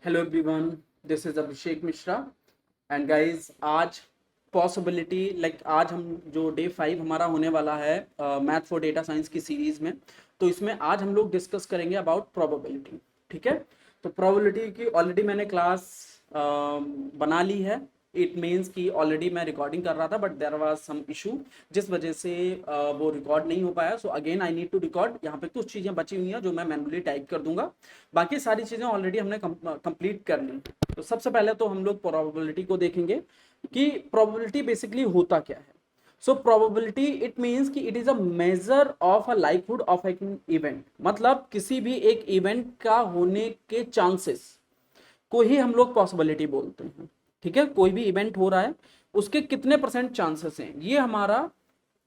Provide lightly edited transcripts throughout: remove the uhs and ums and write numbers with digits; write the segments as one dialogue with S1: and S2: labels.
S1: Hello everyone, this is Abhishek Mishra and guys आज possibility आज हम जो डे 5 हमारा होने वाला है मैथ फॉर डेटा साइंस की सीरीज़ में। तो इसमें आज हम लोग डिस्कस करेंगे अबाउट प्रोबेबिलिटी। ठीक है, तो प्रोबेबिलिटी की ऑलरेडी मैंने क्लास बना ली है। इट मीन्स कि ऑलरेडी मैं रिकॉर्डिंग कर रहा था but there was some issue जिस वजह से वो रिकॉर्ड नहीं हो पाया। So again I need to record. यहाँ पे कुछ चीज़ें बची हुई हैं जो मैं मैनुअली टाइप कर दूंगा, बाकी सारी चीज़ें ऑलरेडी हमने कंप्लीट कर ली। तो सबसे पहले तो हम लोग प्रोबेबिलिटी को देखेंगे कि प्रोबेबिलिटी बेसिकली होता क्या है। सो प्रोबेबिलिटी इट मीन्स कि it is a measure of a likelihood of an event, मतलब किसी भी एक इवेंट का होने के चांसेस को ही हम लोग पॉसिबिलिटी बोलते हैं। ठीक है, कोई भी इवेंट हो रहा है उसके कितने परसेंट चांसेस हैं, ये हमारा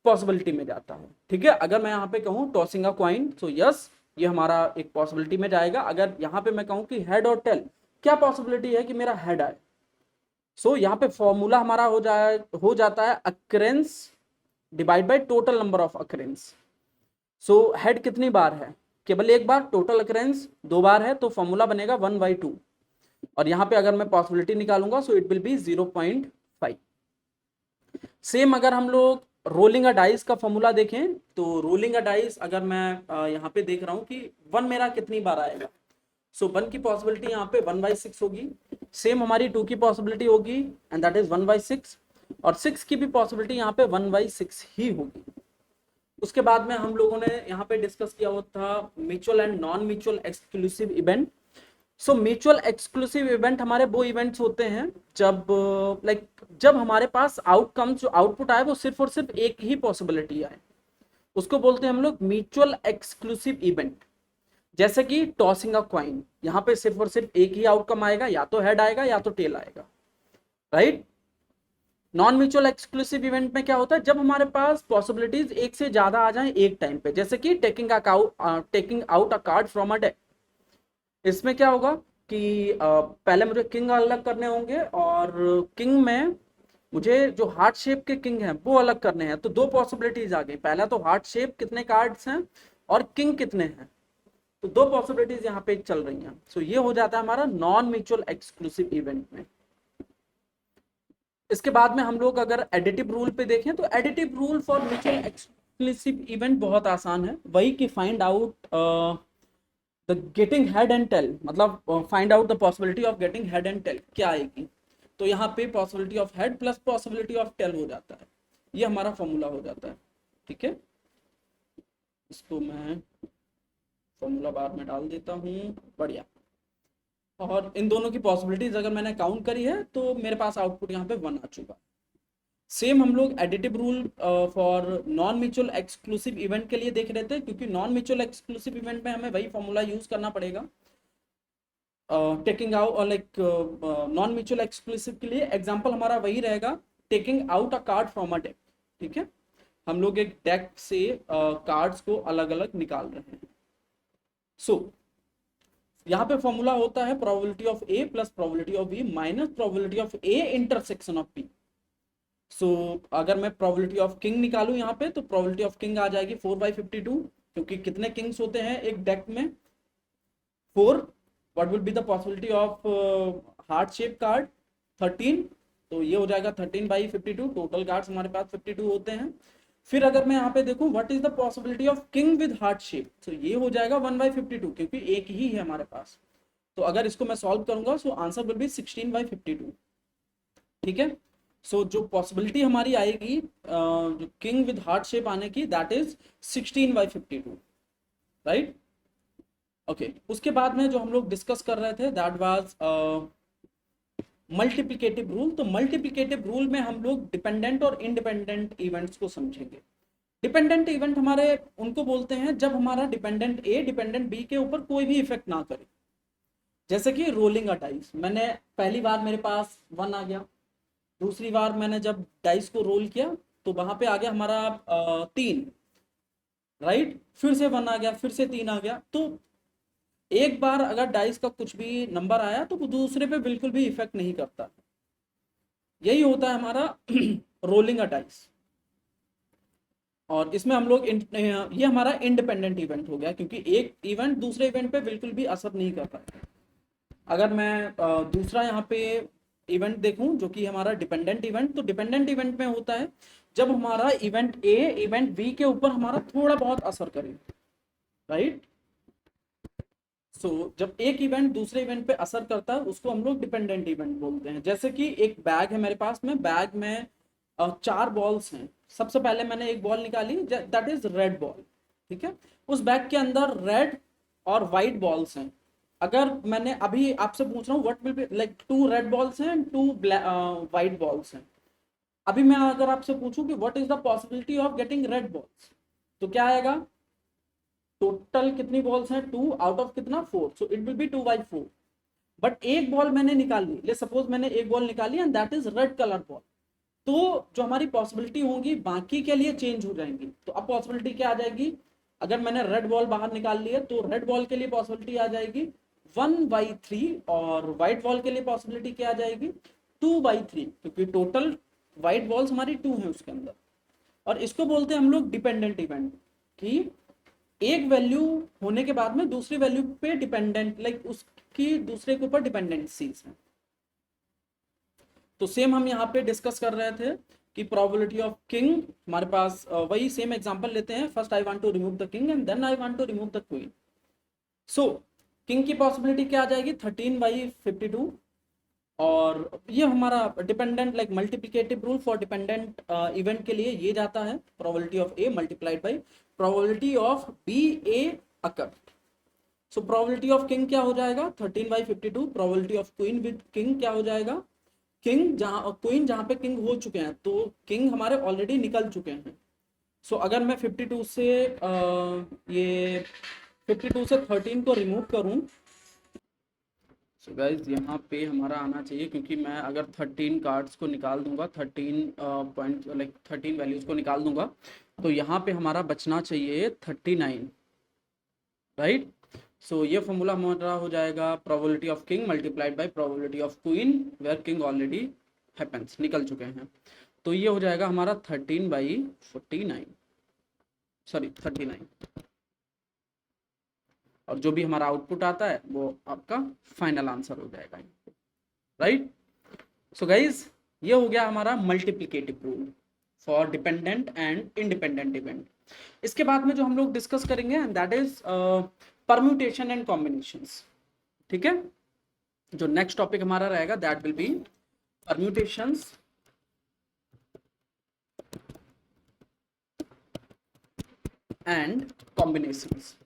S1: पॉसिबिलिटी में जाता है। ठीक है, अगर मैं यहाँ पे कहूँ tossing a coin, so yes ये हमारा एक पॉसिबिलिटी में जाएगा। अगर यहाँ पे मैं कहूँ कि हेड और टेल, क्या पॉसिबिलिटी है कि मेरा हेड आए। सो यहाँ पे फॉर्मूला हमारा हो जाता है occurrences divide by total number of occurrences. So head कितनी बार है, केवल एक बार। टोटल अक्रेंस 2 बार है, तो फॉर्मूला बनेगा 1/2। और यहाँ पे अगर मैं पॉसिबिलिटी निकालूंगा so it will be 0.5। Same अगर हम लोग रोलिंग अ डाइस का फॉर्मूला देखें तो रोलिंग अ डाइस अगर मैं यहाँ पे देख रहा हूँ कि 1 मेरा कितनी बार आएगा, सो 1 की पॉसिबिलिटी यहाँ पे 1/6 होगी। सेम हमारी 2 की पॉसिबिलिटी होगी एंड दैट इज 1/6, और 6 की भी पॉसिबिलिटी यहाँ पे 1/6 ही होगी। उसके बाद में हम लोगों ने यहाँ पे डिस्कस किया हुआ था mutual and non mutual exclusive event. So mutual exclusive event हमारे वो इवेंट्स होते हैं जब जब हमारे पास आउटकम जो आउटपुट आए वो सिर्फ और सिर्फ एक ही पॉसिबिलिटी आए, उसको बोलते हैं हम लोग म्यूचुअल एक्सक्लूसिव इवेंट। जैसे कि टॉसिंग अ कॉइन, यहाँ पे सिर्फ और सिर्फ एक ही आउटकम आएगा, या तो हेड आएगा या तो टेल आएगा, right. Non mutual exclusive event में क्या होता है, जब हमारे पास पॉसिबिलिटीज एक से ज्यादा आ जाए एक टाइम पे, जैसे कि taking out a card from a deck. इसमें क्या होगा कि पहले मुझे किंग अलग करने होंगे और किंग में मुझे जो हार्ट शेप के किंग हैं वो अलग करने हैं। तो 2 पॉसिबिलिटीज आ गई, पहला तो हार्ट शेप कितने कार्ड्स हैं और किंग कितने हैं, तो 2 पॉसिबिलिटीज यहाँ पे चल रही हैं। सो ये हो जाता है हमारा नॉन म्यूचुअल एक्सक्लूसिव इवेंट में। इसके बाद में हम लोग अगर एडिटिव रूल पे देखें तो additive rule for mutual exclusive event बहुत आसान है, वही कि find out the getting head and tail, मतलब find out the possibility of getting head and tail क्या आएगी। तो यहाँ पे possibility of head plus possibility of tail हो जाता है, ये हमारा फॉर्मूला हो जाता है। ठीक है, इसको मैं फॉर्मूला बार में डाल देता हूँ, बढ़िया। और इन दोनों की पॉसिबिलिटीज अगर मैंने काउंट करी है तो मेरे पास आउटपुट यहाँ पे 1 आ चुका। सेम हम लोग additive rule for non mutual exclusive event के लिए देख रहे थे, क्योंकि नॉन म्यूचुअल एक्सक्लूसिव इवेंट में हमें वही फॉर्मूला यूज करना पड़ेगा। टेकिंग आउट और नॉन म्यूचुअल एक्सक्लूसिव के लिए एग्जांपल हमारा वही रहेगा, taking out a card from a deck. ठीक है, हम लोग एक डेक से कार्ड्स को अलग अलग निकाल रहे हैं। सो यहाँ पे फॉर्मूला होता है probability of A plus probability of B minus probability of A intersection of B. So अगर मैं प्रोबेबिलिटी ऑफ किंग निकालूं यहाँ पे तो प्रोबेबिलिटी ऑफ किंग आ जाएगी 4/52, क्योंकि कितने किंग्स होते हैं एक डेक में, 4। What will be the possibility of heart shape card, 13। तो ये हो जाएगा 13/52। टोटल कार्ड्स हमारे पास 52 होते हैं। फिर अगर मैं यहाँ पे देखूं what is the possibility of king with heart shape, तो ये हो जाएगा 1/52, क्योंकि एक ही है हमारे पास। तो अगर इसको मैं सॉल्व करूंगा सो आंसर विल बी 16/52। ठीक है, सो जो पॉसिबिलिटी हमारी आएगी जो किंग विद हार्ट शेप आने की, दैट इज 16/52, राइट। ओके, उसके बाद में जो हम लोग डिस्कस कर रहे थे दैट वाज मल्टीप्लिकेटिव रूल। तो मल्टीप्लिकेटिव रूल में हम लोग डिपेंडेंट और इंडिपेंडेंट इवेंट्स को समझेंगे। डिपेंडेंट इवेंट हमारे उनको बोलते हैं जब हमारा डिपेंडेंट ए डिपेंडेंट बी के ऊपर कोई भी इफेक्ट ना करे। जैसे कि रोलिंग अ डाइस, मैंने पहली बार मेरे पास 1 आ गया, दूसरी बार मैंने जब डाइस को रोल किया तो वहां पे आ गया हमारा 3, राइट। फिर से 1 आ गया, फिर से 3 आ गया। तो एक बार अगर डाइस का कुछ भी नंबर आया तो वो दूसरे पे बिल्कुल भी इफेक्ट नहीं करता। यही होता है हमारा रोलिंग अ डाइस। और इसमें हम लोग ये हमारा इंडिपेंडेंट इवेंट हो गया, क्योंकि एक इवेंट दूसरे इवेंट पे बिल्कुल भी असर नहीं कर रहा है। अगर मैं दूसरा यहाँ पे इवेंट देखूं जो कि हमारा डिपेंडेंट इवेंट, तो डिपेंडेंट इवेंट में होता है जब हमारा इवेंट ए इवेंट बी के ऊपर हमारा थोड़ा बहुत असर करे, राइट। सो जब एक इवेंट दूसरे इवेंट पे असर करता है उसको हम लोग डिपेंडेंट इवेंट बोलते हैं। जैसे कि एक बैग है मेरे पास में, बैग में 4 बॉल्स हैं। सबसे पहले मैंने एक बॉल निकाली, दैट इज रेड बॉल, ठीक है। उस बैग के अंदर रेड और वाइट बॉल्स हैं। अगर मैंने अभी आपसे पूछ रहा हूँ what will be like 2 red balls हैं, 2 वाइट बॉल्स हैं। अभी मैं अगर आपसे पूछूं कि what is the possibility of getting red balls, तो क्या आएगा? टोटल कितनी बॉल्स हैं? 2 आउट ऑफ कितना? 4, so it will be 2/4। But एक बॉल मैंने निकाली, ले सपोज मैंने एक बॉल निकाली and that is red colour ball, तो जो हमारी पॉसिबिलिटी होंगी बाकी के लिए चेंज हो जाएंगी। तो अब पॉसिबिलिटी क्या आ जाएगी? अगर मैंने रेड बॉल बाहर निकाल ली है तो रेड बॉल के लिए पॉसिबिलिटी आ जाएगी 1/3, और व्हाइट बॉल के लिए पॉसिबिलिटी क्या आ जाएगी? 2/3, क्योंकि टोटल व्हाइट बॉल्स हमारी 2 है उसके अंदर। और इसको बोलते हैं हम लोग डिपेंडेंट इवेंट, कि एक वैल्यू होने के बाद में दूसरी वैल्यू पे डिपेंडेंट, लाइक उसकी दूसरे के ऊपर डिपेंडेंसीज है। तो सेम हम यहाँ पे डिस्कस कर रहे थे कि प्रोबेबिलिटी ऑफ किंग, हमारे पास वही सेम एग्जांपल लेते हैं। First I want to remove the king and then I want to remove the queen. So king की पॉसिबिलिटी क्या आ जाएगी? 13/52। और ये हमारा dependent like multiplicative rule for dependent event के लिए ये जाता है, probability of A multiplied by probability of B A occur. So probability of king क्या हो जाएगा? 13/52। Probability of queen with king क्या हो जाएगा? किंग जहां क्वीन जहां पे किंग हो चुके हैं, तो किंग हमारे ऑलरेडी निकल चुके हैं। सो अगर मैं 52 से ये 52 से 13 को रिमूव करूं, सो गाइज यहाँ पे हमारा आना चाहिए, क्योंकि मैं अगर 13 कार्ड्स को निकाल दूंगा, 13 पॉइंट लाइक 13 वैल्यूज को निकाल दूंगा, तो यहाँ पे हमारा बचना चाहिए 39, राइट। सो ये फॉर्मूला हमारा हो जाएगा probability of king multiplied by probability of queen where king already happens, निकल चुके हैं। तो ये हो जाएगा हमारा 13/49, सॉरी 39। और जो भी हमारा आउटपुट आता है वो आपका फाइनल आंसर हो जाएगा, राइट। सो गाइज ये हो गया हमारा multiplicative rule for dependent and independent event. इसके बाद में जो हम लोग डिस्कस करेंगे and that is permutation and combinations, ठीक है। जो नेक्स्ट टॉपिक हमारा रहेगा that will be permutations and combinations.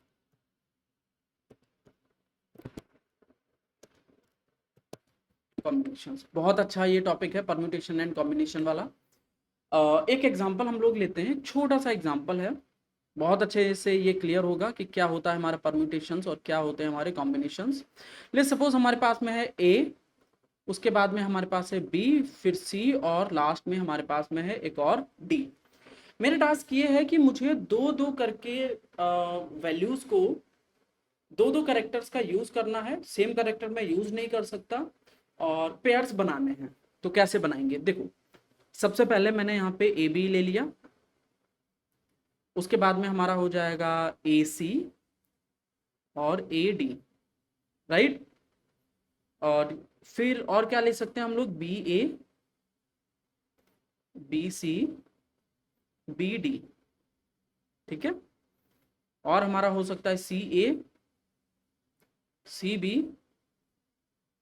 S1: Combinations बहुत अच्छा ये टॉपिक है, परम्यूटेशन एंड कॉम्बिनेशन वाला। एक एग्जांपल हम लोग लेते हैं, छोटा सा एग्जांपल है, बहुत अच्छे से ये क्लियर होगा कि क्या होता है हमारा परम्यूटेशंस और क्या होते हैं हमारे कॉम्बिनेशंस। लेट्स सपोज हमारे पास में है ए, उसके बाद में हमारे पास है बी, फिर सी, और लास्ट में हमारे पास में है एक और डी। मेरा टास्क ये है कि मुझे दो दो करके वैल्यूज को, दो दो कैरेक्टर्स का यूज करना है, सेम कैरेक्टर में यूज नहीं कर सकता, और पेयर्स बनाने हैं। तो कैसे बनाएंगे? देखो, सबसे पहले मैंने यहाँ पे ए बी ले लिया, उसके बाद में हमारा हो जाएगा ए सी और ए डी, राइट। और फिर और क्या ले सकते हैं हम लोग? बी ए, बी सी, बी डी, ठीक है। और हमारा हो सकता है सी ए, सी बी,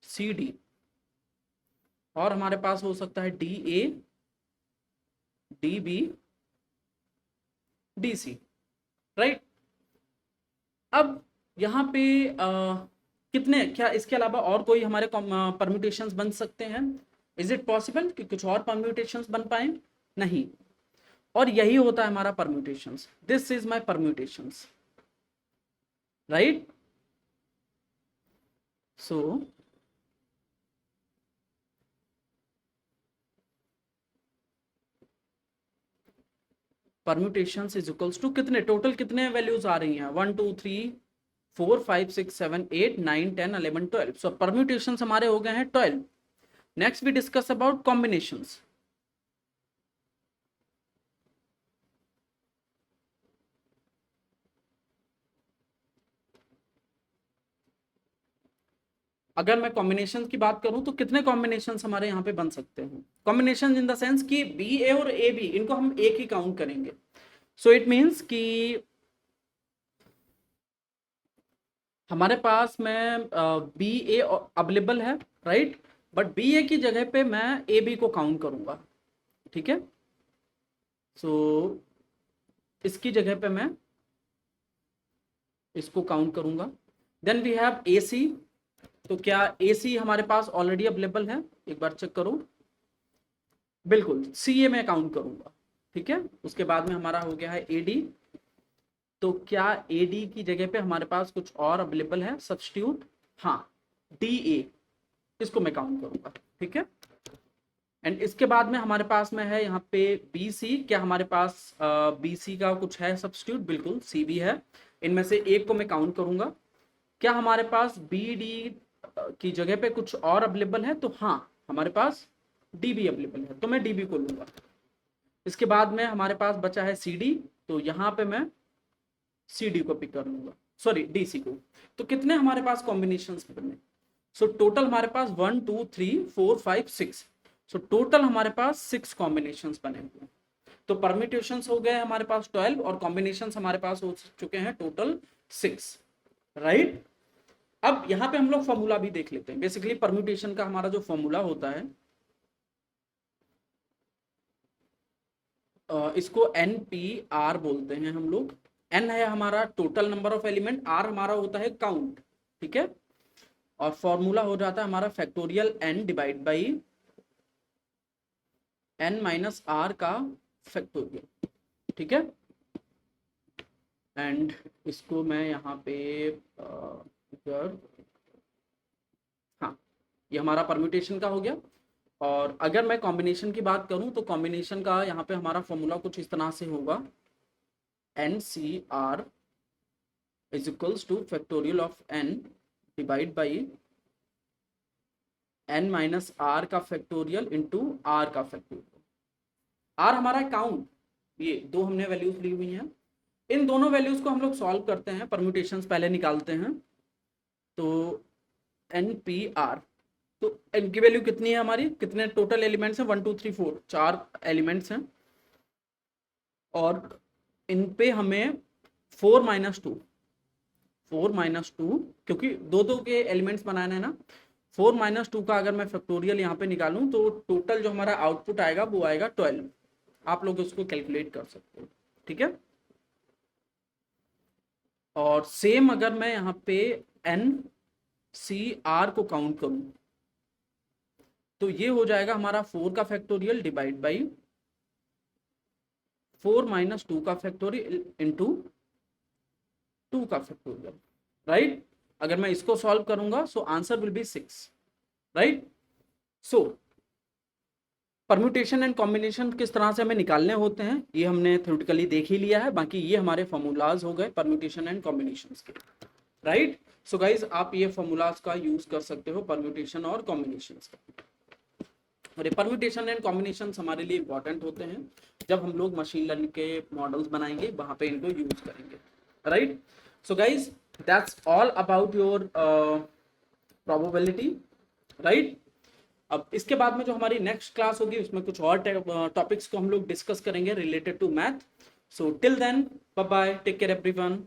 S1: सी डी, और हमारे पास हो सकता है D A, D B, D C, right. अब यहाँ पे कितने, क्या इसके अलावा और कोई हमारे परम्यूटेशंस बन सकते हैं? इज इट पॉसिबल कि कुछ और परम्यूटेशंस बन पाए? नहीं। और यही होता है हमारा permutations, this is my permutations, right. So permutations is equals to कितने, टोटल कितने वैल्यूज आ रही हैं? 1 2 3 4 5 6 7 8 9 10 11 12। सो परम्यूटेशंस हमारे हो गए हैं 12। Next we discuss about combinations. अगर मैं कॉम्बिनेशन की बात करूं तो कितने कॉम्बिनेशन हमारे यहाँ पे बन सकते हैं, कॉम्बिनेशन इन द सेंस कि बी ए और ए बी इनको हम एक ही काउंट करेंगे। सो इट मीन्स कि हमारे पास में बी ए अवेलेबल है, राइट, बट बी ए की जगह पे मैं ए बी को काउंट करूंगा, ठीक है। सो इसकी जगह पे मैं इसको काउंट करूंगा। देन वी हैव ए सी, तो क्या ए सी हमारे पास ऑलरेडी अवेलेबल है, एक बार चेक करो, बिल्कुल सी ए में काउंट करूंगा, ठीक है। उसके बाद में हमारा हो गया है ए डी, तो क्या ए डी की जगह पे हमारे पास कुछ और अवेलेबल है सब्स्टिट्यूट, हाँ डी ए, इसको मैं काउंट करूंगा, ठीक है। एंड इसके बाद में हमारे पास में है यहाँ पे बी सी, क्या हमारे पास बी सी का कुछ है सब्स्टिट्यूट, बिल्कुल सी भी है, इनमें से एक को मैं काउंट करूंगा। क्या हमारे पास बी डी की जगह पे कुछ और अवेलेबल है, तो हाँ हमारे पास डी बी अवेलेबल है, तो मैं डी बी को लूंगा। इसके बाद में हमारे पास बचा है सी डी, तो यहाँ पे मैं सी डी को पिक कर लूंगा, सॉरी डी सी को। तो कितने हमारे पास कॉम्बिनेशन बने, सो टोटल हमारे पास 1 2 3 4 5 6, सो टोटल हमारे पास 6 कॉम्बिनेशंस बने हुए हैं। तो परम्यूटेशंस हो गए हमारे पास 12 और कॉम्बिनेशंस हमारे पास हो चुके हैं टोटल 6, राइट। अब यहाँ पे हम लोग फॉर्मूला भी देख लेते हैं। बेसिकली परम्यूटेशन का हमारा जो फॉर्मूला होता है, इसको एन पी आर बोलते हैं हम लोग। एन है हमारा total number of element, R हमारा होता है काउंट, ठीक है, और फॉर्मूला हो जाता है हमारा factorial N divide by N minus R का फैक्टोरियल, ठीक है। एंड इसको मैं यहाँ पे हाँ, ये हमारा परम्यूटेशन का हो गया। और अगर मैं कॉम्बिनेशन की बात करूं तो कॉम्बिनेशन का यहाँ पे हमारा फॉर्मूला कुछ इस तरह से होगा, N C R is equals to factorial of N divide by N minus R का फैक्टोरियल इंटू आर का फैक्टोरियल। आर हमारा काउंट, ये दो हमने वैल्यूज ली हुई हैं, इन दोनों वैल्यूज को हम लोग सॉल्व करते हैं, परम्यूटेशंस पहले निकालते हैं। तो एन पी आर, तो एन की वैल्यू कितनी है हमारी, कितने टोटल एलिमेंट्स हैं, 1 2 3 4, 4 एलिमेंट्स हैं, और इन पे हमें 4 माइनस टू, क्योंकि दो के एलिमेंट्स बनाने हैं ना, 4 माइनस 2 का अगर मैं फैक्टोरियल यहाँ पे निकालूं तो टोटल जो हमारा आउटपुट आएगा वो आएगा 12। आप लोग उसको कैलकुलेट कर सकते हो, ठीक है। और सेम अगर मैं यहाँ पे एन सी आर को काउंट करूं तो ये हो जाएगा हमारा 4 का फैक्टोरियल डिवाइड बाई 4 माइनस 2 का फैक्टोरियल इंटू 2 का फैक्टोरियल, राइट। अगर मैं इसको सॉल्व करूंगा so answer will be 6, right. So permutation and combination किस तरह से हमें निकालने होते हैं ये हमने थ्योरेटिकली देख ही लिया है, बाकी ये हमारे फॉर्मूलाज हो गए परम्यूटेशन एंड कॉम्बिनेशन के, राइट। सो गाइज आप ये फॉर्मूलाज का यूज कर सकते हो परम्यूटेशन और कॉम्बिनेशन का। और ये परम्यूटेशन एंड कॉम्बिनेशन हमारे लिए इंपॉर्टेंट होते हैं जब हम लोग मशीन लर्निंग के मॉडल्स बनाएंगे, वहां पे इनको यूज करेंगे, right. So guys that's all about your probability, right. अब इसके बाद में जो हमारी नेक्स्ट क्लास होगी उसमें कुछ और टॉपिक्स को हम लोग डिस्कस करेंगे related to math. So till then bye bye, take care everyone.